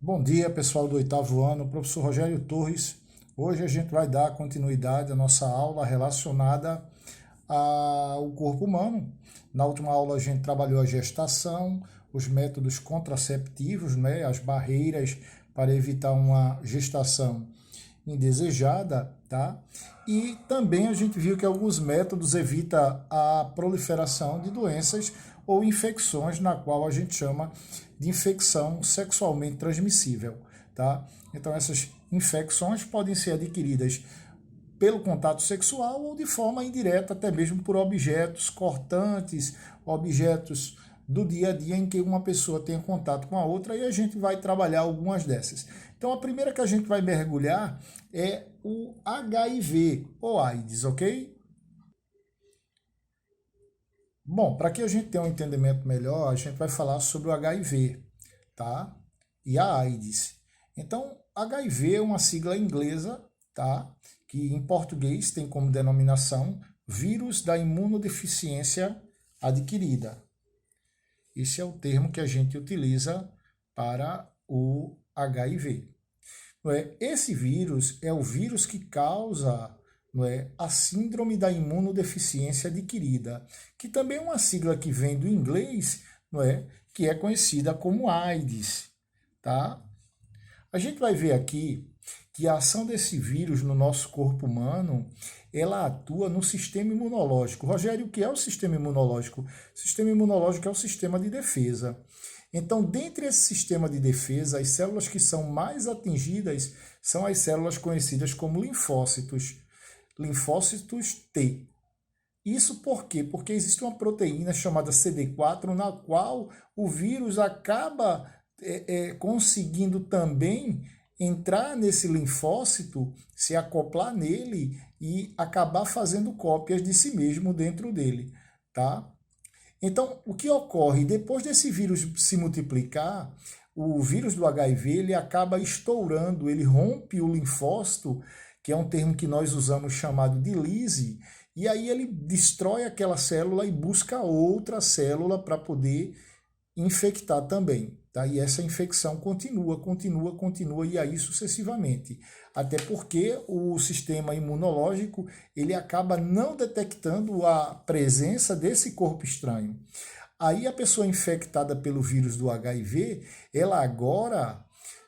Bom dia, pessoal do oitavo ano, professor Rogério Torres. Hoje a gente vai dar continuidade à nossa aula relacionada ao corpo humano. Na última aula a gente trabalhou a gestação, os métodos contraceptivos, né, as barreiras para evitar uma gestação indesejada, tá? E também a gente viu que alguns métodos evitam a proliferação de doenças ou infecções, na qual a gente chama de infecção sexualmente transmissível, tá? Então essas infecções podem ser adquiridas pelo contato sexual ou de forma indireta, até mesmo por objetos cortantes, objetos do dia a dia em que uma pessoa tem contato com a outra, e a gente vai trabalhar algumas dessas. Então a primeira que a gente vai mergulhar é o HIV ou AIDS, ok? Bom, para que a gente tenha um entendimento melhor, a gente vai falar sobre o HIV, tá? E a AIDS. Então, HIV é uma sigla inglesa, tá? Que em português tem como denominação vírus da imunodeficiência adquirida. Esse é o termo que a gente utiliza para o HIV. Esse vírus é o vírus que causa, a síndrome da imunodeficiência adquirida, que também é uma sigla que vem do inglês, que é conhecida como AIDS. Tá? A gente vai ver aqui que a ação desse vírus no nosso corpo humano, ela atua no sistema imunológico. Rogério, o que é o sistema imunológico? O sistema imunológico é o sistema de defesa. Então, dentre esse sistema de defesa, as células que são mais atingidas são as células conhecidas como linfócitos, linfócitos T. Isso por quê? Porque existe uma proteína chamada CD4, na qual o vírus acaba conseguindo também entrar nesse linfócito, se acoplar nele e acabar fazendo cópias de si mesmo dentro dele, tá? Então, o que ocorre? Depois desse vírus se multiplicar, o vírus do HIV ele acaba estourando, ele rompe o linfócito, que é um termo que nós usamos chamado de lise, e aí ele destrói aquela célula e busca outra célula para poder infectar também. Tá? E essa infecção continua, e aí sucessivamente. Até porque o sistema imunológico ele acaba não detectando a presença desse corpo estranho. Aí a pessoa infectada pelo vírus do HIV, ela agora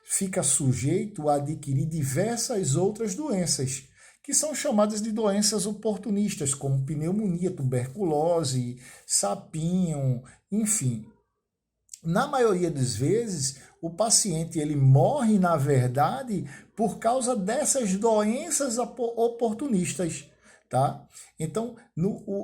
fica sujeito a adquirir diversas outras doenças, que são chamadas de doenças oportunistas, como pneumonia, tuberculose, sapinho, enfim. Na maioria das vezes, o paciente ele morre, na verdade, por causa dessas doenças oportunistas, tá? Então,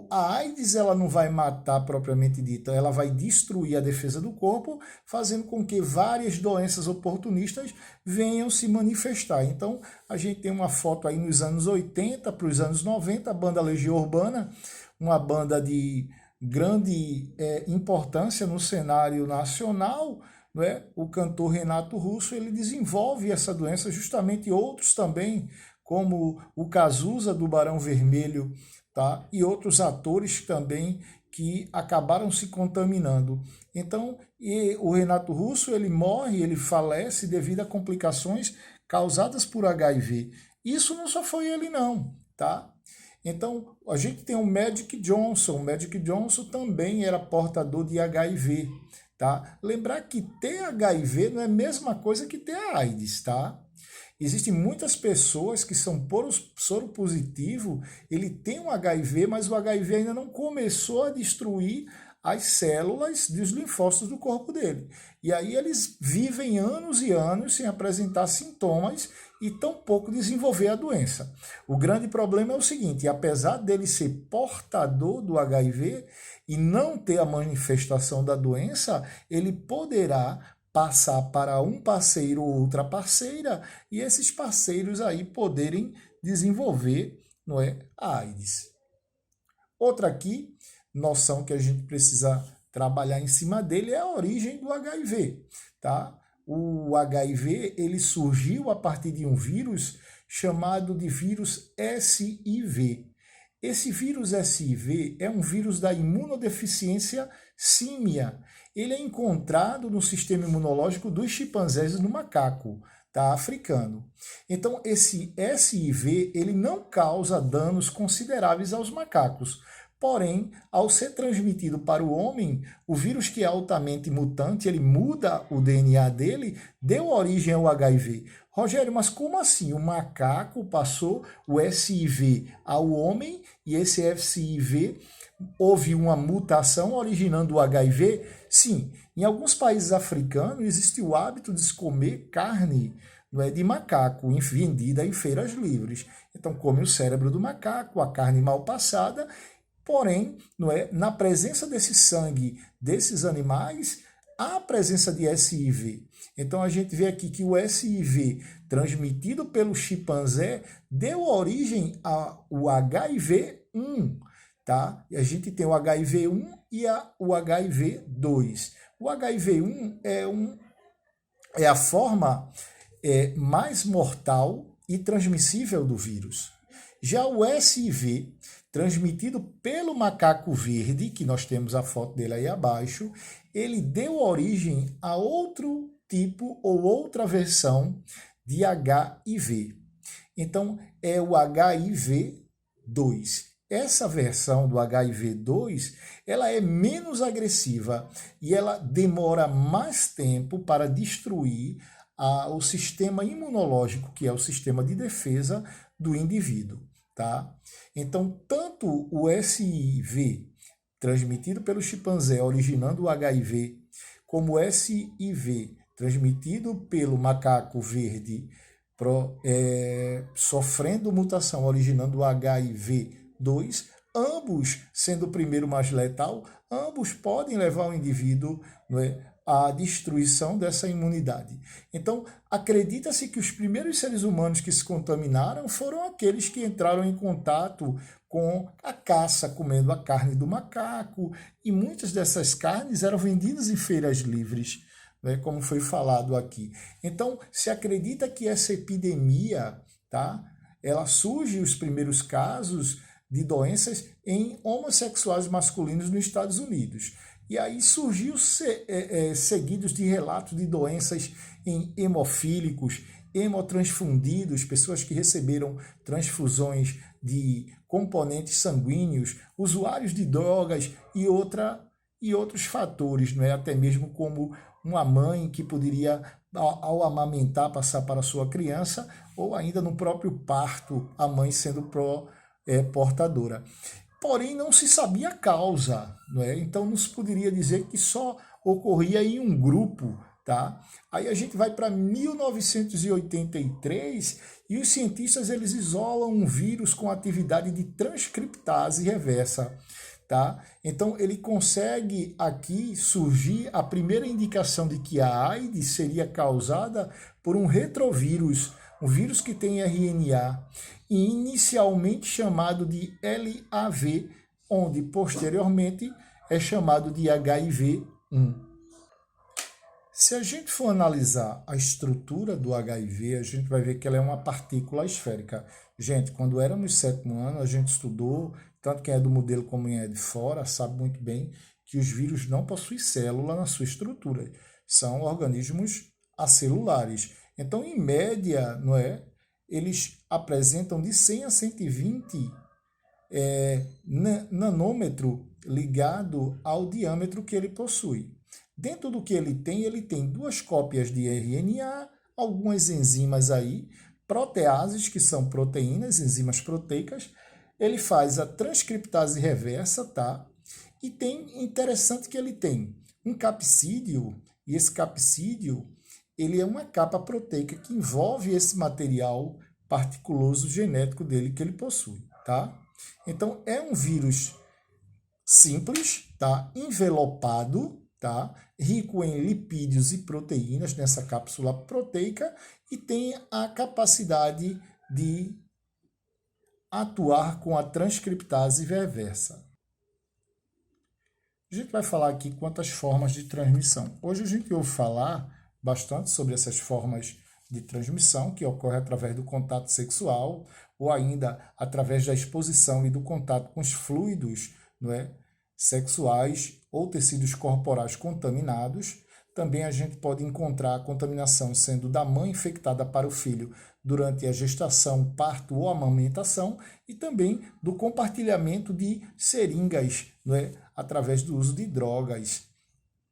a AIDS ela não vai matar propriamente dita, ela vai destruir a defesa do corpo, fazendo com que várias doenças oportunistas venham se manifestar. Então, a gente tem uma foto aí nos anos 80 para os anos 90, a banda Legião Urbana, uma banda de grande importância no cenário nacional, o cantor Renato Russo ele desenvolve essa doença, justamente outros também, como o Cazuza do Barão Vermelho, tá? E outros atores também que acabaram se contaminando. Então, o Renato Russo ele morre, ele falece devido a complicações causadas por HIV. Isso não só foi ele não, tá? Então, a gente tem o Magic Johnson. O Magic Johnson também era portador de HIV, tá? Lembrar que ter HIV não é a mesma coisa que ter AIDS, tá? Existem muitas pessoas que são soro positivo, ele tem um HIV, mas o HIV ainda não começou a destruir as células dos linfócitos do corpo dele. E aí eles vivem anos e anos sem apresentar sintomas e tampouco desenvolver a doença. O grande problema é o seguinte, apesar dele ser portador do HIV e não ter a manifestação da doença, ele poderá passar para um parceiro ou outra parceira e esses parceiros aí poderem desenvolver, a AIDS. Outra aqui, noção que a gente precisa trabalhar em cima dele é a origem do HIV, tá? O HIV, ele surgiu a partir de um vírus chamado de vírus SIV. Esse vírus SIV é um vírus da imunodeficiência símia. ele é encontrado no sistema imunológico dos chimpanzés e do macaco, tá, africano. Então, esse SIV, ele não causa danos consideráveis aos macacos. Porém, ao ser transmitido para o homem, o vírus que é altamente mutante, ele muda o DNA dele, deu origem ao HIV. Rogério, mas como assim? O macaco passou o SIV ao homem e esse SIV houve uma mutação originando o HIV? Sim, em alguns países africanos existe o hábito de se comer carne, não é, de macaco, vendida em feiras livres. Então come o cérebro do macaco, a carne mal passada. Porém, não é, na presença desse sangue desses animais, há a presença de SIV. Então a gente vê aqui que o SIV transmitido pelo chimpanzé deu origem ao HIV-1, tá? E a gente tem o HIV-1 e o HIV-2. O HIV-1 é a forma mais mortal e transmissível do vírus. Já o SIV, transmitido pelo macaco verde, que nós temos a foto dele aí abaixo, ele deu origem a outro tipo ou outra versão de HIV. Então, é o HIV-2. Essa versão do HIV-2, ela é menos agressiva e ela demora mais tempo para destruir o sistema imunológico, que é o sistema de defesa do indivíduo. Tá? Então, tanto o SIV transmitido pelo chimpanzé, originando o HIV, como o SIV transmitido pelo macaco verde, sofrendo mutação, originando o HIV-2, ambos sendo o primeiro mais letal, ambos podem levar o indivíduo, não é, a destruição dessa imunidade. Então, acredita-se que os primeiros seres humanos que se contaminaram foram aqueles que entraram em contato com a caça, comendo a carne do macaco, e muitas dessas carnes eram vendidas em feiras livres, né, como foi falado aqui. Então, se acredita que essa epidemia, tá, ela surge, os primeiros casos de doenças em homossexuais masculinos nos Estados Unidos. E aí surgiu seguidos de relatos de doenças em hemofílicos, hemotransfundidos, pessoas que receberam transfusões de componentes sanguíneos, usuários de drogas e outros fatores, não é? Até mesmo como uma mãe que poderia, ao amamentar, passar para a sua criança, ou ainda no próprio parto, a mãe sendo portadora. Porém, não se sabia a causa, não é? Então não se poderia dizer que só ocorria em um grupo, tá? Aí a gente vai para 1983 e os cientistas eles isolam um vírus com atividade de transcriptase reversa, tá? Então ele consegue aqui surgir a primeira indicação de que a AIDS seria causada por um retrovírus, um vírus que tem RNA, inicialmente chamado de LAV, onde posteriormente é chamado de HIV-1. Se a gente for analisar a estrutura do HIV, a gente vai ver que ela é uma partícula esférica. Gente, quando éramos sétimo ano, a gente estudou, tanto quem é do modelo como quem é de fora, sabe muito bem que os vírus não possuem célula na sua estrutura. São organismos acelulares. Então, em média, não é? Eles apresentam de 100 a 120 nanômetro ligado ao diâmetro que ele possui. Dentro do que ele tem 2 cópias de RNA, algumas enzimas aí, proteases, que são proteínas, enzimas proteicas. Ele faz a transcriptase reversa, tá? E tem, interessante que ele tem um capsídeo, e esse capsídeo, ele é uma capa proteica que envolve esse material particuloso genético dele que ele possui, tá? Então, é um vírus simples, tá? Envelopado, tá? Rico em lipídios e proteínas nessa cápsula proteica e tem a capacidade de atuar com a transcriptase reversa. A gente vai falar aqui quantas formas de transmissão. Hoje a gente ouve falar bastante sobre essas formas de transmissão que ocorre através do contato sexual ou ainda através da exposição e do contato com os fluidos, não é? sexuais ou tecidos corporais contaminados. Também a gente pode encontrar a contaminação sendo da mãe infectada para o filho durante a gestação, parto ou amamentação, e também do compartilhamento de seringas, não é? Através do uso de drogas,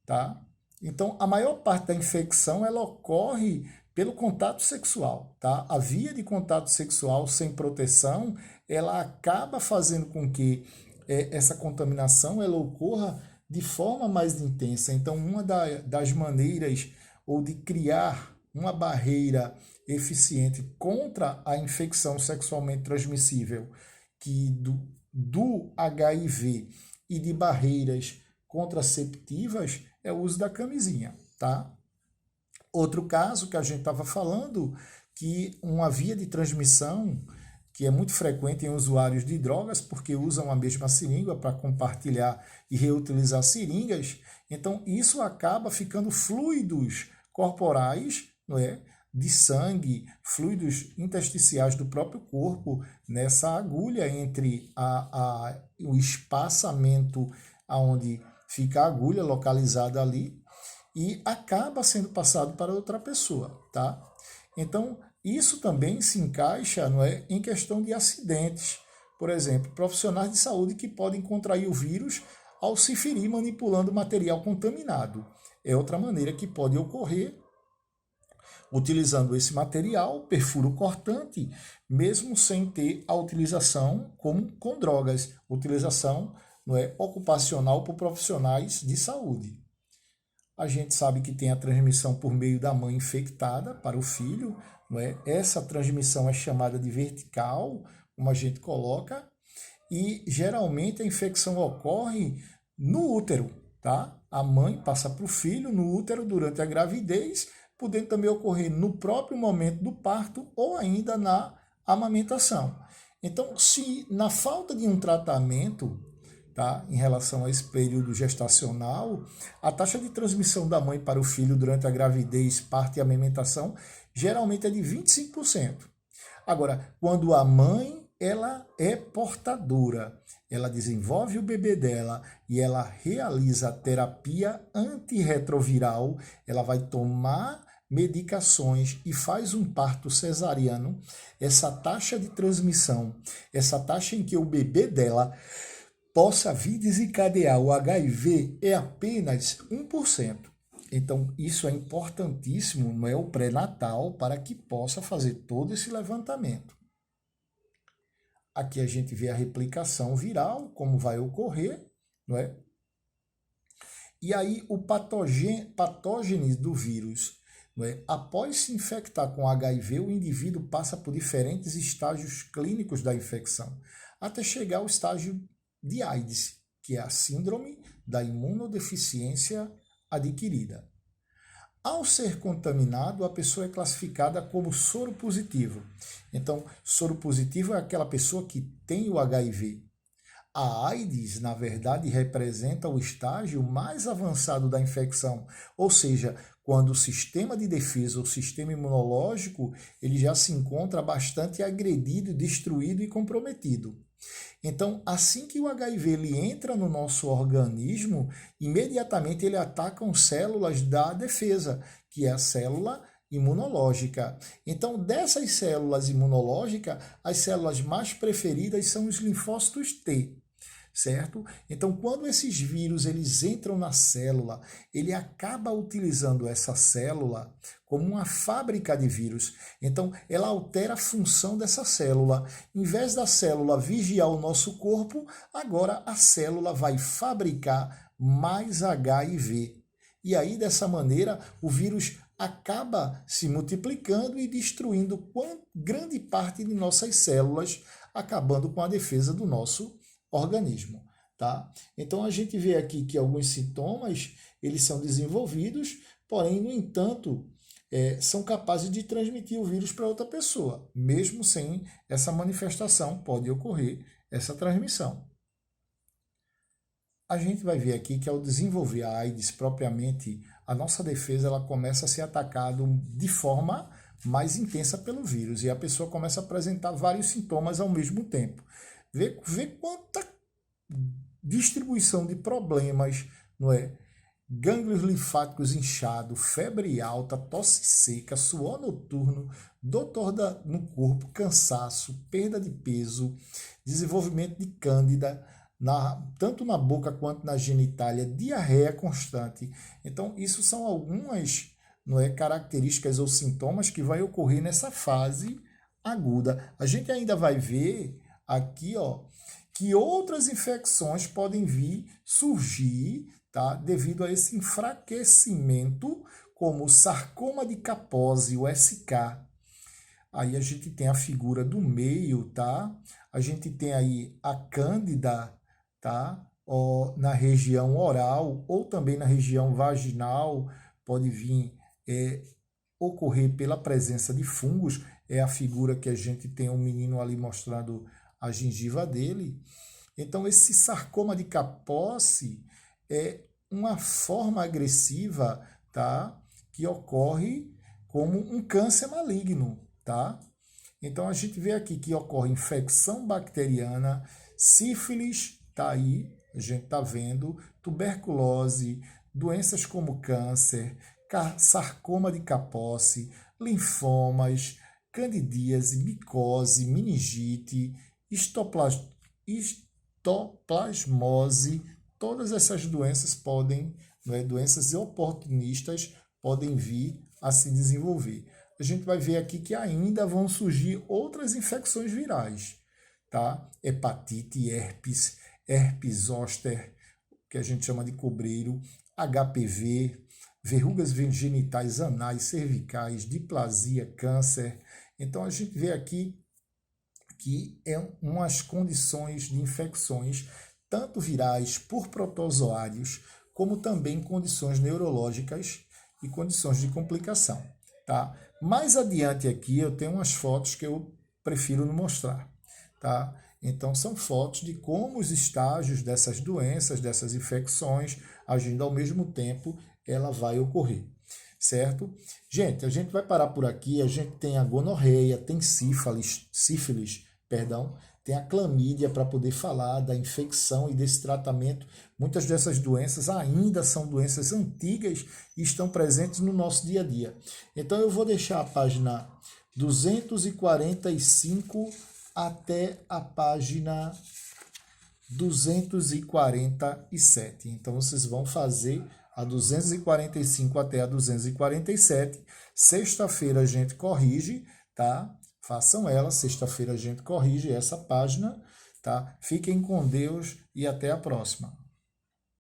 tá? Então, a maior parte da infecção ela ocorre pelo contato sexual, tá? A via de contato sexual sem proteção, ela acaba fazendo com que essa contaminação ela ocorra de forma mais intensa. Então, uma das maneiras ou de criar uma barreira eficiente contra a infecção sexualmente transmissível que do HIV e de barreiras contraceptivas é o uso da camisinha, tá? Outro caso que a gente estava falando, que uma via de transmissão que é muito frequente em usuários de drogas, porque usam a mesma seringa para compartilhar e reutilizar seringas, então isso acaba ficando fluidos corporais, não é? De sangue, fluidos intersticiais do próprio corpo, nessa agulha entre o espaçamento onde fica a agulha localizada ali, e acaba sendo passado para outra pessoa, tá? Então, isso também se encaixa, não é, em questão de acidentes. Por exemplo, profissionais de saúde que podem contrair o vírus ao se ferir manipulando material contaminado. É outra maneira que pode ocorrer utilizando esse material, perfuro cortante, mesmo sem ter a utilização com drogas, utilização, não é, ocupacional por profissionais de saúde. A gente sabe que tem a transmissão por meio da mãe infectada para o filho, não é? Essa transmissão é chamada de vertical, como a gente coloca, e geralmente a infecção ocorre no útero, tá? A mãe passa para o filho no útero durante a gravidez, podendo também ocorrer no próprio momento do parto ou ainda na amamentação. Então, se na falta de um tratamento, tá, em relação a esse período gestacional, a taxa de transmissão da mãe para o filho durante a gravidez, parto e amamentação geralmente é de 25%. Agora, quando a mãe ela é portadora, ela desenvolve o bebê dela e ela realiza a terapia antirretroviral, ela vai tomar medicações e faz um parto cesariano, essa taxa de transmissão, essa taxa em que o bebê dela possa vir desencadear o HIV é apenas 1%. Então, isso é importantíssimo, não é o pré-natal, para que possa fazer todo esse levantamento. Aqui a gente vê a replicação viral, como vai ocorrer, não é? E aí, o patógenes do vírus, não é? Após se infectar com HIV, o indivíduo passa por diferentes estágios clínicos da infecção, até chegar ao estágio de AIDS, que é a síndrome da imunodeficiência adquirida. Ao ser contaminado, a pessoa é classificada como soro positivo. Então, soro positivo é aquela pessoa que tem o HIV. A AIDS, na verdade, representa o estágio mais avançado da infecção, ou seja, quando o sistema de defesa, o sistema imunológico, ele já se encontra bastante agredido, destruído e comprometido. Então, assim que o HIV ele entra no nosso organismo, imediatamente ele ataca células da defesa, que é a célula imunológica. Então, dessas células imunológicas, as células mais preferidas são os linfócitos T, certo? Então, quando esses vírus eles entram na célula, ele acaba utilizando essa célula como uma fábrica de vírus. Então, ela altera a função dessa célula. Em vez da célula vigiar o nosso corpo, agora a célula vai fabricar mais HIV. E aí, dessa maneira, o vírus acaba se multiplicando e destruindo grande parte de nossas células, acabando com a defesa do nosso organismo, tá? Então a gente vê aqui que alguns sintomas eles são desenvolvidos, porém, no entanto, são capazes de transmitir o vírus para outra pessoa, mesmo sem essa manifestação, pode ocorrer essa transmissão. A gente vai ver aqui que ao desenvolver a AIDS propriamente, a nossa defesa ela começa a ser atacada de forma mais intensa pelo vírus e a pessoa começa a apresentar vários sintomas ao mesmo tempo. Vê quanta distribuição de problemas, não é? Gânglios linfáticos inchados, febre alta, tosse seca, suor noturno, dor no corpo, cansaço, perda de peso, desenvolvimento de cândida, tanto na boca quanto na genitália, diarreia constante. Então, isso são algumas, não é, características ou sintomas que vai ocorrer nessa fase aguda. A gente ainda vai ver aqui, ó, que outras infecções podem vir surgir, tá, devido a esse enfraquecimento, como o sarcoma de Kaposi, o SK. Aí a gente tem a figura do meio, tá? A gente tem aí a cândida, tá? Na região oral ou também na região vaginal, pode vir ocorrer pela presença de fungos. É a figura que a gente tem um menino ali mostrando a gengiva dele. Então, esse sarcoma de Kaposi é uma forma agressiva, tá? Que ocorre como um câncer maligno, tá? Então, a gente vê aqui que ocorre infecção bacteriana, sífilis, tá aí, a gente tá vendo, tuberculose, doenças como câncer, sarcoma de Kaposi, linfomas, candidíase, micose, meningite, histoplasmose, todas essas doenças podem, né, doenças oportunistas podem vir a se desenvolver. A gente vai ver aqui que ainda vão surgir outras infecções virais, tá? Hepatite, herpes zoster, que a gente chama de cobreiro, HPV, verrugas genitais anais, cervicais, diplasia, câncer. Então, a gente vê aqui que é umas condições de infecções, tanto virais por protozoários, como também condições neurológicas e condições de complicação, tá? Mais adiante aqui eu tenho umas fotos que eu prefiro não mostrar, tá? Então são fotos de como os estágios dessas doenças, dessas infecções, agindo ao mesmo tempo, ela vai ocorrer, certo? Gente, a gente vai parar por aqui. A gente tem a gonorreia, tem sífilis, tem a clamídia para poder falar da infecção e desse tratamento. Muitas dessas doenças ainda são doenças antigas e estão presentes no nosso dia a dia. Então eu vou deixar a página 245 até a página 247. Então vocês vão fazer a 245 até a 247. Sexta-feira a gente corrige, tá? Façam ela, sexta-feira a gente corrige essa página, tá? Fiquem com Deus e até a próxima.